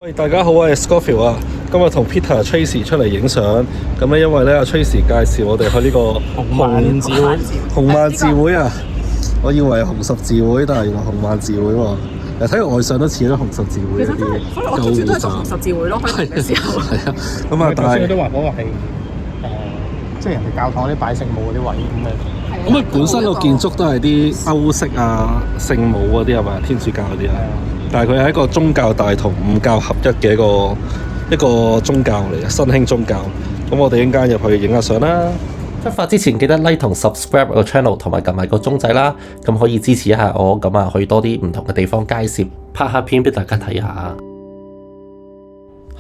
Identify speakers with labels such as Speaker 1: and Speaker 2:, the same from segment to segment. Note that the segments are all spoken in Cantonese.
Speaker 1: 喂，大家好，我係 Scofield 啊。今日同 Peter、Tracy 出嚟影相，咁咧因為咧阿 Tracy 介紹我哋去呢個紅萬字會啊。我以為係紅十字會，但係原來紅萬字會喎。睇個外相都似咗紅十字會嗰啲。
Speaker 2: 所以我住都係做紅十字會咯，開頭嘅時候。
Speaker 1: 係啊，咁啊，但係
Speaker 3: 都話嗰個係即係人哋教堂啲擺聖母嗰啲位咁嘅。
Speaker 1: 咁啊，本身個建築都係啲歐式啊、聖母嗰啲係咪？天主教嗰啲啊。但係佢係一個宗教大同五教合一嘅一個宗教嚟嘅，新興宗教。咁我哋一陣間入去影下相啦。
Speaker 4: 出發之前記得 like 同 subscribe 個 channel 同埋撳埋個鐘仔啦，咁可以支持一下我，咁啊去多啲唔同嘅地方介紹，拍下片俾大家睇下。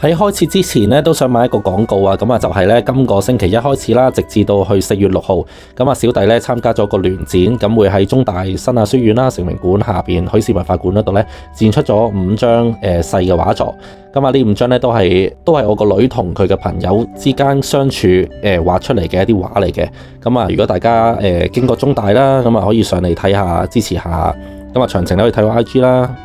Speaker 4: 喺開始之前呢，都想買一個廣告啊，咁啊就係呢，今個星期一開始啦，直至到去4月6號，咁啊小弟呢參加咗個聯展，咁會喺中大新亞書院啦、成名館下邊許氏文化館嗰度呢展出咗5張細嘅畫作，咁啊呢5張呢都係我個女同佢嘅朋友之間相處畫出嚟嘅一啲畫嚟嘅，咁啊如果大家經過中大啦，咁啊可以上嚟睇下支持下，咁啊詳情你可以睇我 IG 啦。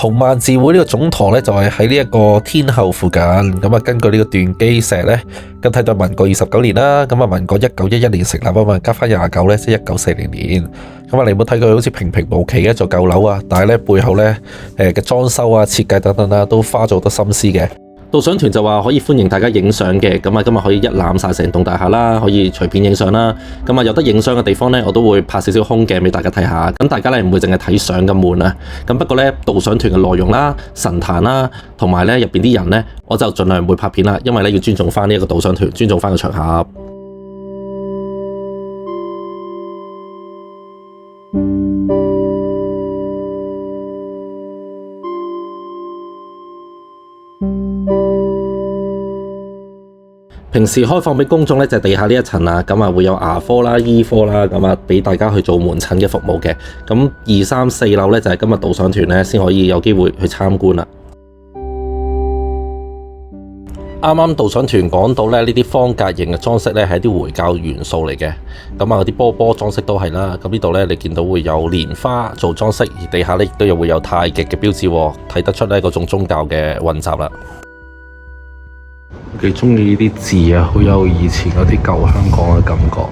Speaker 4: 紅萬字會呢個總堂呢，就係喺呢一個天后附近，咁啊根據呢個斷基石呢，咁睇到民國29年啦，咁啊民國1911年成立啊嘛，加翻29呢，即係1940年，咁啊你冇睇佢好似平平無奇嘅一座舊樓啊，但係呢背後呢嘅裝修啊、設計等等啦，都花咗好多心思嘅。導賞團就話可以歡迎大家影相嘅，咁啊今日可以一覽晒成棟大廈啦，可以隨便影相啦。咁啊有得影相嘅地方呢，我都會拍少少空鏡俾大家睇下。咁大家呢唔會淨係睇相咁悶啊。咁不過呢，導賞團嘅內容啦、神壇啦，同埋呢入邊啲人呢，我就盡量唔會拍片啦，因為呢要尊重翻呢一個導賞團，尊重翻個場合。平時開放俾公眾呢，就係地下呢一層啦，咁啊會有牙科啦、醫科啦，咁啊俾大家去做門診嘅服務嘅。咁2、3、4樓呢，就係今日導賞團呢先可以有機會去參觀啦。啱啱導賞團講到呢啲方格形嘅裝飾呢係一啲回教元素嚟嘅，咁啊啲波波裝飾都係啦。咁呢度呢，你見到會有蓮花做裝飾，而地下呢亦都有會有太極嘅標誌，睇得出呢嗰種宗教嘅混雜啦。
Speaker 1: 幾中意呢啲字啊，好有以前嗰啲舊香港嘅感覺。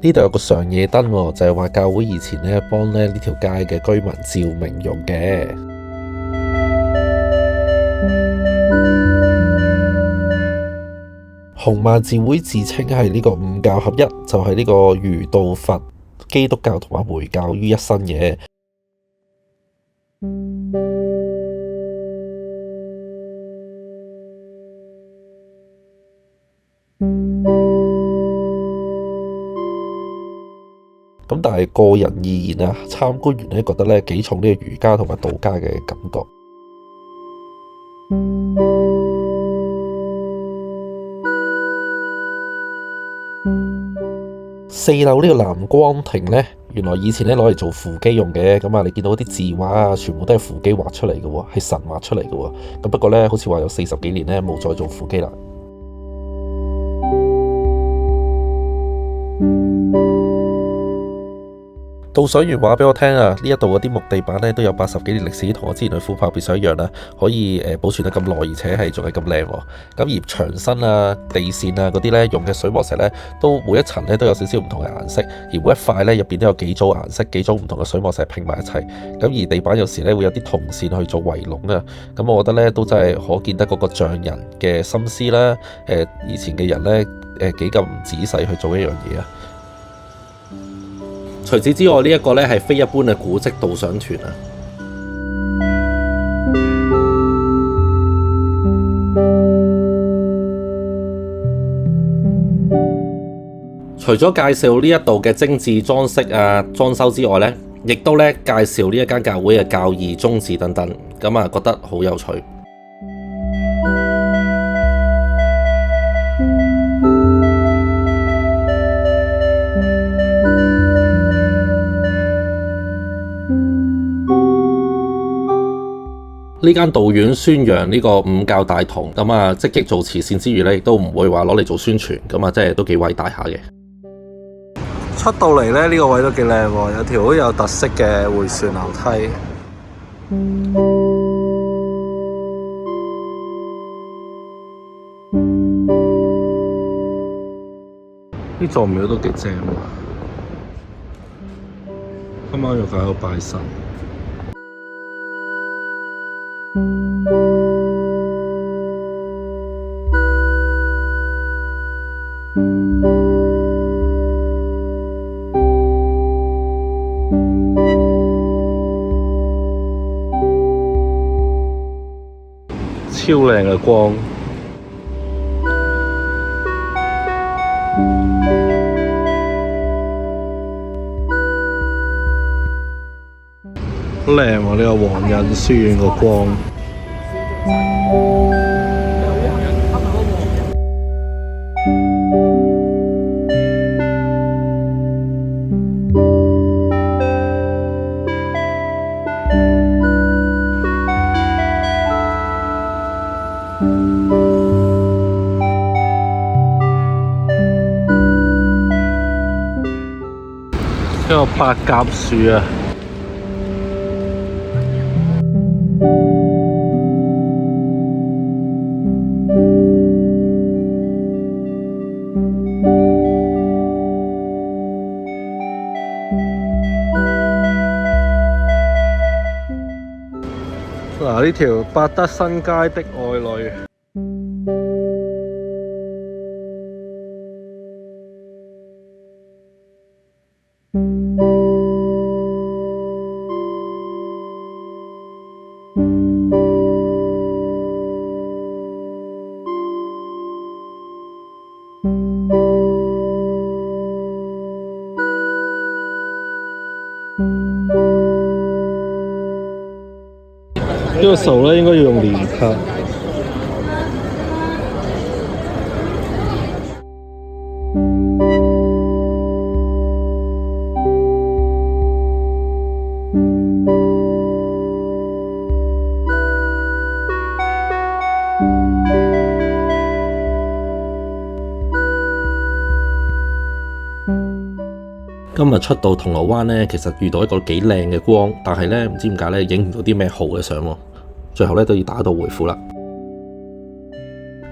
Speaker 4: 呢度有個常夜燈喎，就係話教會以前呢幫呢條街嘅居民照明用嘅。紅萬字會自稱係呢個五教合一，就係呢個儒道佛、基督教同埋回教於一身嘅。咁但係個人而言啊，參觀完呢覺得呢幾重呢個儒家同埋道家嘅感覺。4樓呢個藍光亭呢，原來以前呢攞嚟做扶乩用嘅。咁啊，你見到啲字畫啊，全部都係扶乩畫出嚟嘅喎，係神畫出嚟嘅喎。咁不過呢，好似話有40幾年呢冇再做扶乩啦。導賞員話俾我聽啊，呢一度嗰啲木地板咧都有80幾年歷史，同我之前去虎豹別墅一樣啦，可以保存得咁耐，而且係仲係咁靚喎。咁而牆身啊、地線啊嗰啲咧用嘅水磨石咧，都每一層咧都有少少唔同嘅顏色，而每一塊咧入邊都有幾組顏色、幾組唔同嘅水磨石拼埋一齊。咁而地板有時咧會有啲銅線去做圍籠啊。咁我覺得咧都真係可見得嗰個匠人嘅心思啦。以前嘅人咧幾咁仔細去做一樣嘢啊！除此之外，呢一個呢係非一般嘅古蹟導賞團啊！除咗介紹呢一度嘅精緻裝飾啊、裝修之外呢，亦都咧介紹呢一間教會嘅教義、宗旨等等，咁啊覺得好有趣。呢間道院宣揚呢個五教大同，咁啊積極做慈善之餘咧，亦都唔會話攞嚟做宣傳，咁啊即係都幾偉大下嘅。
Speaker 1: 出到嚟咧，呢個位都幾靚喎，有條好有特色嘅迴旋樓梯。呢座廟都幾正喎，今晚又搞到拜神。超靚嘅光，好靚喎！呢個皇仁書院個光。一個白鴿樹啊！嗱，呢條百德新街的愛侶。呢個數咧應該要用年卡。
Speaker 4: 今日出到銅鑼灣呢，其實遇到一個幾靚嘅光，但係呢，唔知點解呢，影唔到啲咩好嘅相喎，最後呢，都要打道回府啦。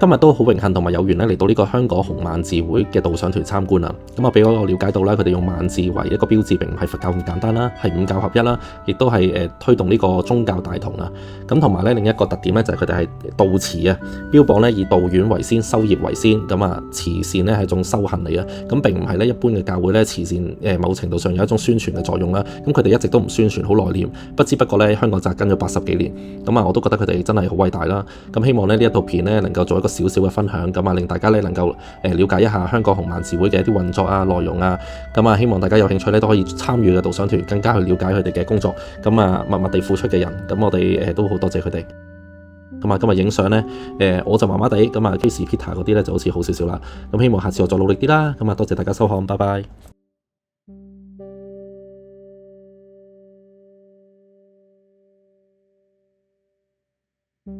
Speaker 4: 今日都好榮幸同埋有緣咧嚟到呢個香港紅卍字會嘅導賞團參觀啊！咁啊，俾我了解到啦，佢哋用萬字為一個標誌，並唔係佛教咁簡單啦，係五教合一啦，亦都係推動呢個宗教大同啦。咁同埋咧另一個特點咧就係佢哋係道慈啊，標榜咧以道院為先，修業為先。咁啊，慈善咧係一種修行嚟嘅，咁並唔係咧一般嘅教會咧慈善某程度上有一種宣傳嘅作用啦。咁佢哋一直都唔宣傳，好內斂，不知不覺咧香港紮根咗80幾年。咁啊，我都覺得佢哋真係好偉大啦。咁希望咧呢一套片咧能夠做一個少少嘅分享，咁啊令大家咧能夠了解一下香港紅卍字會嘅一啲運作啊、內容啊，咁啊希望大家有興趣咧都可以參與嘅導賞團，更加去了解佢哋嘅工作，咁啊默默地付出嘅人，咁我哋都好多謝佢哋。咁啊今日影相咧，我就麻麻地，咁啊 Casey Peter 嗰啲咧就好似好少少啦，咁希望下次我再努力啲啦，咁啊多謝大家收看，拜拜。